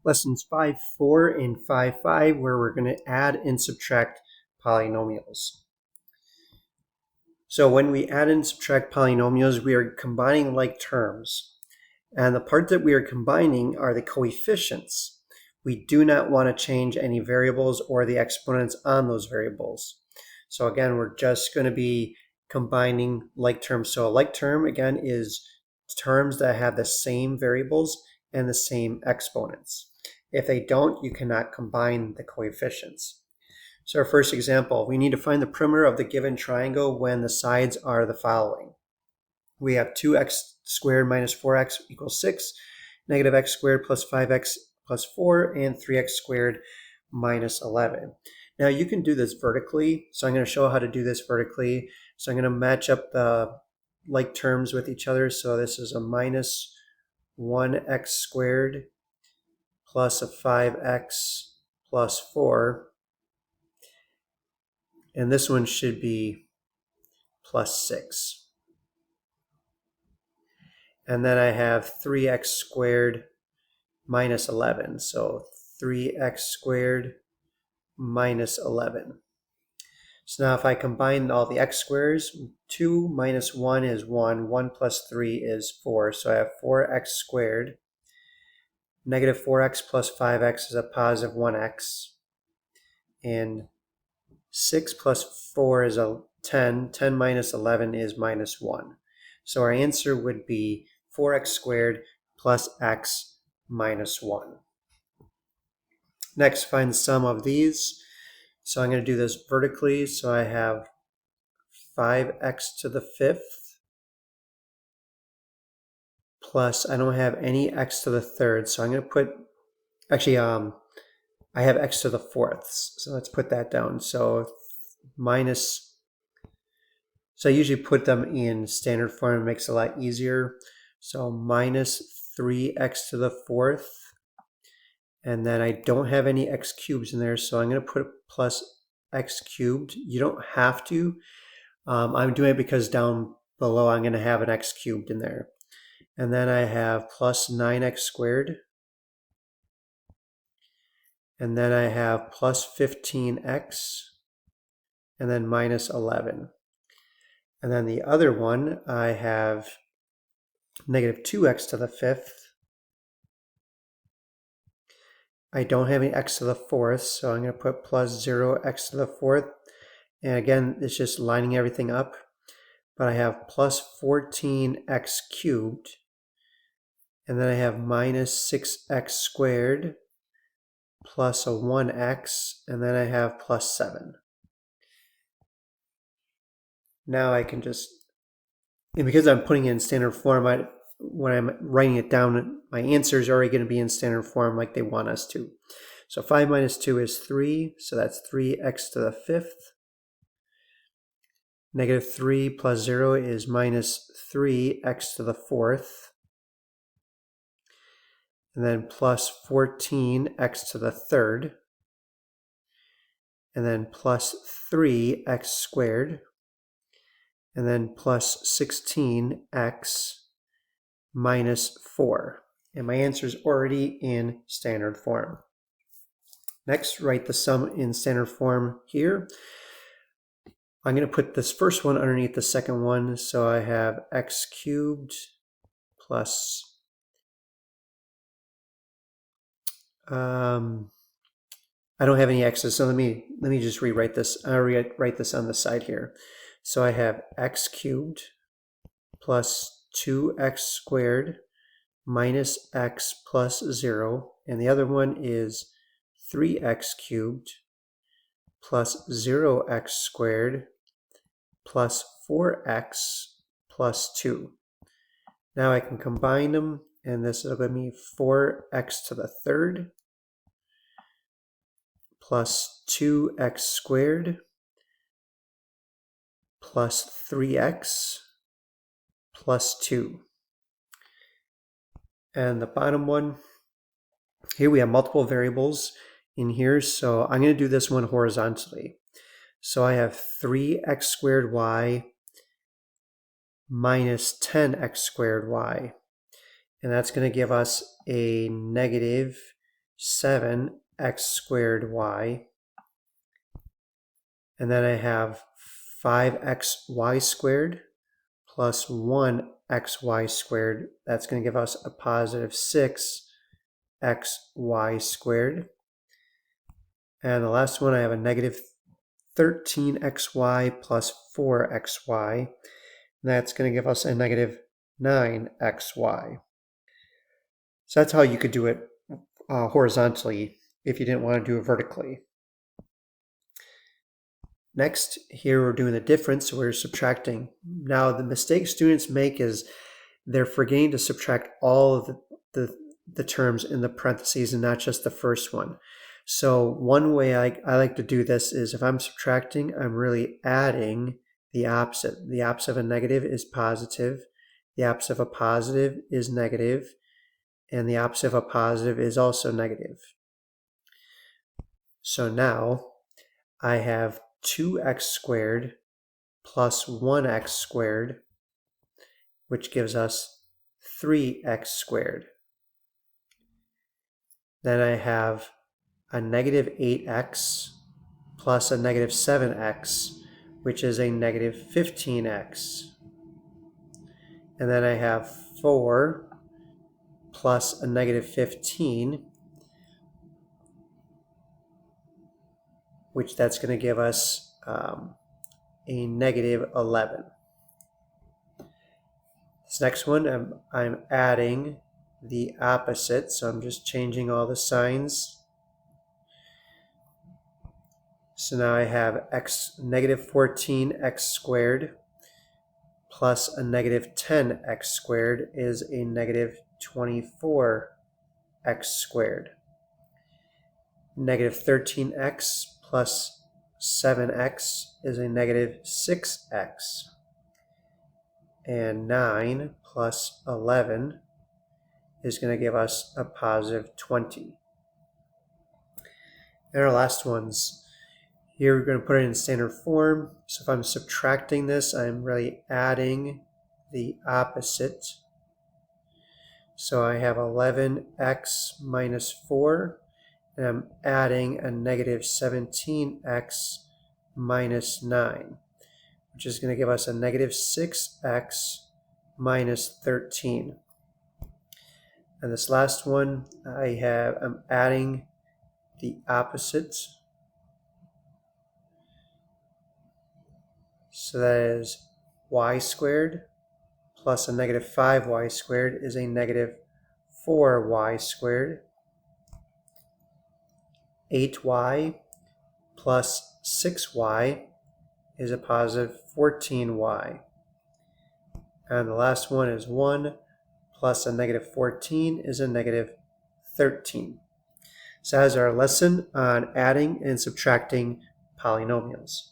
lessons 5.4 and 5.5, where we're going to add and subtract polynomials. So when we add and subtract polynomials, we are combining like terms. And the part that we are combining are the coefficients. We do not want to change any variables or the exponents on those variables. So again, we're just going to be combining like terms. So a like term, again, is terms that have the same variables and the same exponents. If they don't, you cannot combine the coefficients. So our first example, we need to find the perimeter of the given triangle when the sides are the following. We have 2x squared minus 4x equals 6, negative x squared plus 5x plus 4, and 3x squared minus 11. Now you can do this vertically, so I'm going to show how to do this vertically. So I'm going to match up the like terms with each other. So this is a minus 1x squared plus a 5x plus 4. And this one should be plus 6. And then I have 3x squared minus 11. So 3x squared minus 11. So now if I combine all the x squares, 2 minus 1 is 1. 1 plus 3 is 4. So I have 4x squared. Negative 4x plus 5x is a positive 1x. And 6 plus 4 is a 10. 10 minus 11 is minus 1. So our answer would be 4x squared plus x minus 1. Next, find the sum of these. So I'm going to do this vertically. So I have 5x to the 5th plus, I don't have any x to the 3rd. So I'm going to put, actually, I have x to the 4th. So let's put that down. So minus, so I usually put them in standard form. It makes it a lot easier. So minus 3x to the 4th. And then I don't have any x cubes in there, so I'm going to put plus x cubed. You don't have to. I'm doing it because down below I'm going to have an x cubed in there. And then I have plus 9x squared. And then I have plus 15x. And then minus 11. And then the other one, I have negative 2x to the 5th. I don't have any x to the 4th, so I'm going to put plus 0x to the 4th. And again, it's just lining everything up. But I have plus 14x cubed. And then I have minus 6x squared plus a 1x. And then I have plus 7. Now I can just, and because I'm putting it in standard form, when I'm writing it down, my answer is already going to be in standard form like they want us to. So 5 minus 2 is 3, so that's 3x to the 5th. Negative 3 plus 0 is minus 3x to the 4th. And then plus 14x to the 3rd. And then plus 3x squared. And then plus 16x minus 4. And my answer is already in standard form. Next, write the sum in standard form here. I'm going to put this first one underneath the second one. So I have x cubed plus, I don't have any x's, so let me just rewrite this. I'll rewrite this on the side here. So I have x cubed plus 2x squared minus x plus 0. And the other one is 3x cubed plus 0x squared plus 4x plus 2. Now I can combine them, and this will give me 4x to the 3rd plus 2x squared plus 3x plus 2. And the bottom one, here we have multiple variables in here, so I'm going to do this one horizontally. So I have 3x squared y minus 10x squared y. And that's going to give us a negative 7x squared y. And then I have 5xy squared plus 1xy squared. That's going to give us a positive 6xy squared. And the last one, I have a negative 13xy plus 4xy. That's going to give us a negative 9xy. So that's how you could do it horizontally if you didn't want to do it vertically. Next, here we're doing the difference, so we're subtracting. Now, the mistake students make is they're forgetting to subtract all of the terms in the parentheses and not just the first one. So one way I like to do this is if I'm subtracting, I'm really adding the opposite. The opposite of a negative is positive. The opposite of a positive is negative. And the opposite of a positive is also negative. So now I have 2x squared plus 1x squared, which gives us 3x squared. Then I have a negative 8x plus a negative 7x, which is a negative 15x. And then I have 4 plus a negative 15, which that's going to give us a negative 11. This next one, I'm adding the opposite, so I'm just changing all the signs. So now I have negative 14x squared plus a negative 10x squared is a negative 24x squared. Negative 13x plus 7x is a negative 6x. And 9 plus 11 is going to give us a positive 20. And our last ones, here we're going to put it in standard form. So if I'm subtracting this, I'm really adding the opposite. So I have 11x minus 4, and I'm adding a negative 17x minus 9, which is going to give us a negative 6x minus 13. And this last one, I'm adding the opposites. So that is y squared plus a negative 5y squared is a negative 4y squared. 8y plus 6y is a positive 14y. And the last one is 1 plus a negative 14 is a negative 13. So that is our lesson on adding and subtracting polynomials.